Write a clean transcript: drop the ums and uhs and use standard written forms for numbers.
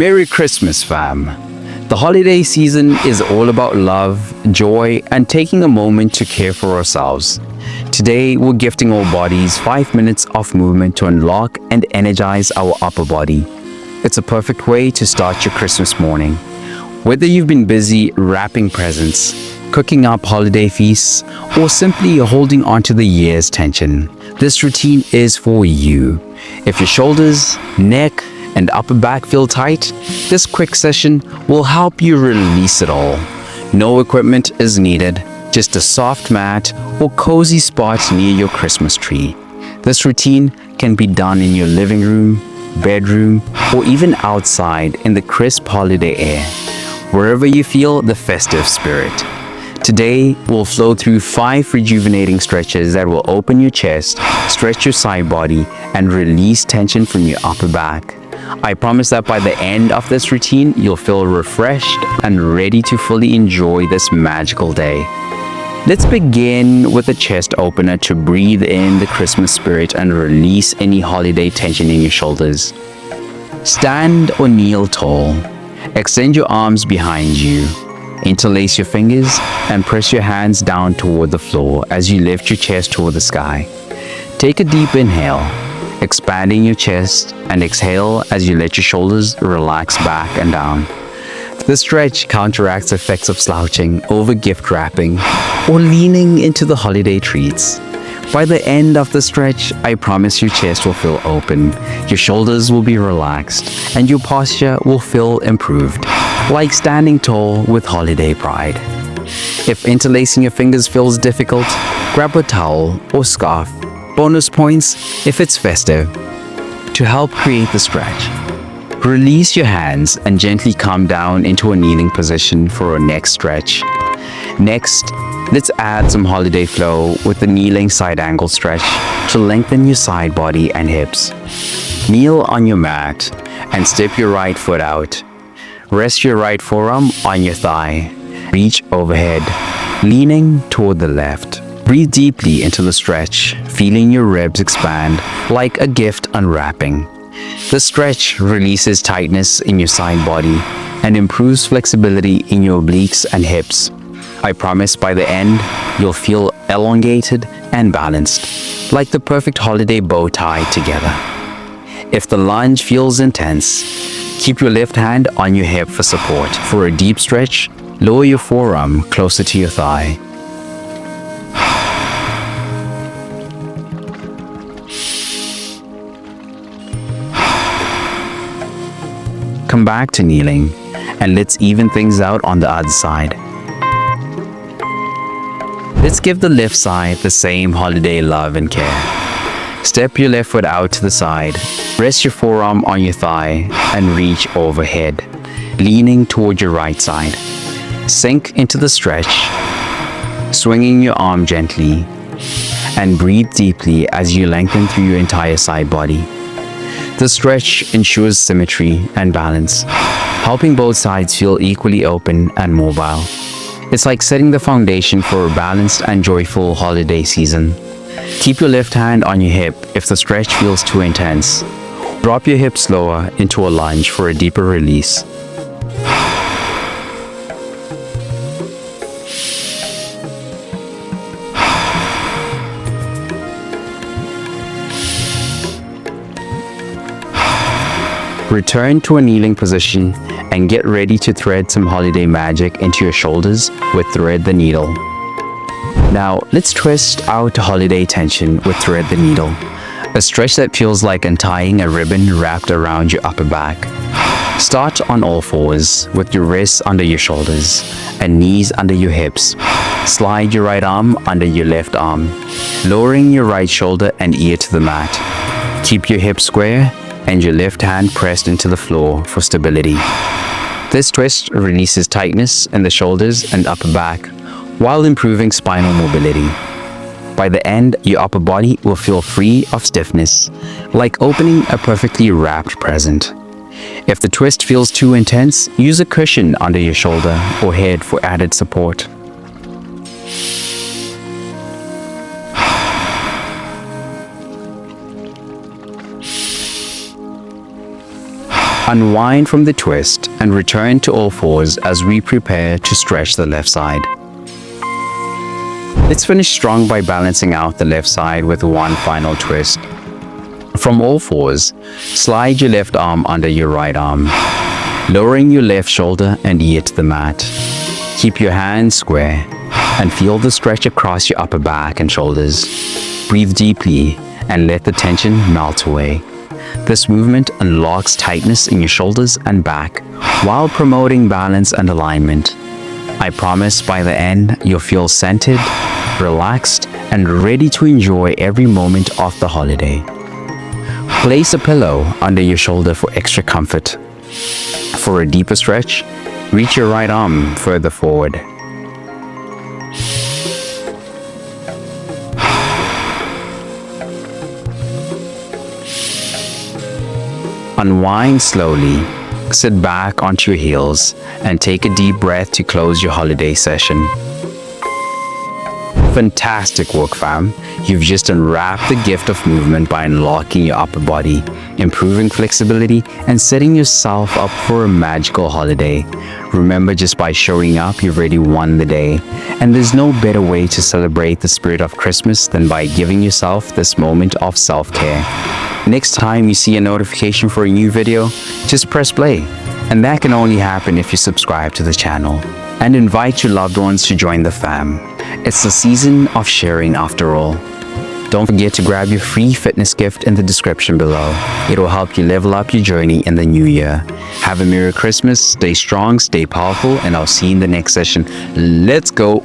Merry Christmas, fam. The holiday season is all about love, joy, and taking a moment to care for ourselves. Today, we're gifting our bodies 5 minutes of movement to unlock and energize our upper body. It's a perfect way to start your Christmas morning. Whether you've been busy wrapping presents, cooking up holiday feasts, or simply holding on to the year's tension, this routine is for you. If your shoulders, neck, and upper back feel tight, this quick session will help you release it all. No equipment is needed, just a soft mat or cozy spot near your Christmas tree. This routine can be done in your living room, bedroom, or even outside in the crisp holiday air, wherever you feel the festive spirit. Today, we'll flow through 5 rejuvenating stretches that will open your chest, stretch your side body, and release tension from your upper back. I promise that by the end of this routine, you'll feel refreshed and ready to fully enjoy this magical day. Let's begin with a chest opener to breathe in the Christmas spirit and release any holiday tension in your shoulders. Stand or kneel tall. Extend your arms behind you. Interlace your fingers and press your hands down toward the floor as you lift your chest toward the sky. Take a deep inhale, expanding your chest, and exhale as you let your shoulders relax back and down. This stretch counteracts effects of slouching over gift wrapping or leaning into the holiday treats. By the end of the stretch, I promise your chest will feel open, your shoulders will be relaxed, and your posture will feel improved, like standing tall with holiday pride. If interlacing your fingers feels difficult, grab a towel or scarf. Bonus points if it's festive. To help create the stretch, release your hands and gently come down into a kneeling position for our next stretch. Next, let's add some holiday flow with the kneeling side angle stretch to lengthen your side body and hips. Kneel on your mat and step your right foot out. Rest your right forearm on your thigh. Reach overhead, leaning toward the left. Breathe deeply into the stretch, feeling your ribs expand like a gift unwrapping. The stretch releases tightness in your side body and improves flexibility in your obliques and hips. I promise by the end, you'll feel elongated and balanced, like the perfect holiday bow tie together. If the lunge feels intense, keep your left hand on your hip for support. For a deep stretch, lower your forearm closer to your thigh. Come back to kneeling, and let's even things out on the other side. Let's give the left side the same holiday love and care. Step your left foot out to the side, rest your forearm on your thigh, and reach overhead, leaning toward your right side. Sink into the stretch, swinging your arm gently, and breathe deeply as you lengthen through your entire side body. The stretch ensures symmetry and balance, helping both sides feel equally open and mobile. It's like setting the foundation for a balanced and joyful holiday season. Keep your left hand on your hip if the stretch feels too intense. Drop your hips slower into a lunge for a deeper release. Return to a kneeling position and get ready to thread some holiday magic into your shoulders with Thread the Needle. Now, let's twist out holiday tension with Thread the Needle, a stretch that feels like untying a ribbon wrapped around your upper back. Start on all fours with your wrists under your shoulders and knees under your hips. Slide your right arm under your left arm, lowering your right shoulder and ear to the mat. Keep your hips square and your left hand pressed into the floor for stability. This twist releases tightness in the shoulders and upper back while improving spinal mobility. By the end, your upper body will feel free of stiffness, like opening a perfectly wrapped present. If the twist feels too intense, use a cushion under your shoulder or head for added support. Unwind from the twist and return to all fours as we prepare to stretch the left side. Let's finish strong by balancing out the left side with one final twist. From all fours, slide your left arm under your right arm, lowering your left shoulder and ear to the mat. Keep your hands square and feel the stretch across your upper back and shoulders. Breathe deeply and let the tension melt away. This movement unlocks tightness in your shoulders and back while promoting balance and alignment. I promise by the end, you'll feel centered, relaxed, and ready to enjoy every moment of the holiday. Place a pillow under your shoulder for extra comfort. For a deeper stretch, reach your right arm further forward. Unwind slowly, sit back onto your heels, and take a deep breath to close your holiday session. Fantastic work, fam. You've just unwrapped the gift of movement by unlocking your upper body, improving flexibility, and setting yourself up for a magical holiday. Remember, just by showing up, you've already won the day. And there's no better way to celebrate the spirit of Christmas than by giving yourself this moment of self-care. Next time you see a notification for a new video, just press play. And that can only happen if you subscribe to the channel and invite your loved ones to join the fam. It's the season of sharing after all. Don't forget to grab your free fitness gift in the description below. It will help you level up your journey in the new year. Have a Merry Christmas, stay strong, stay powerful, and I'll see you in the next session. Let's go!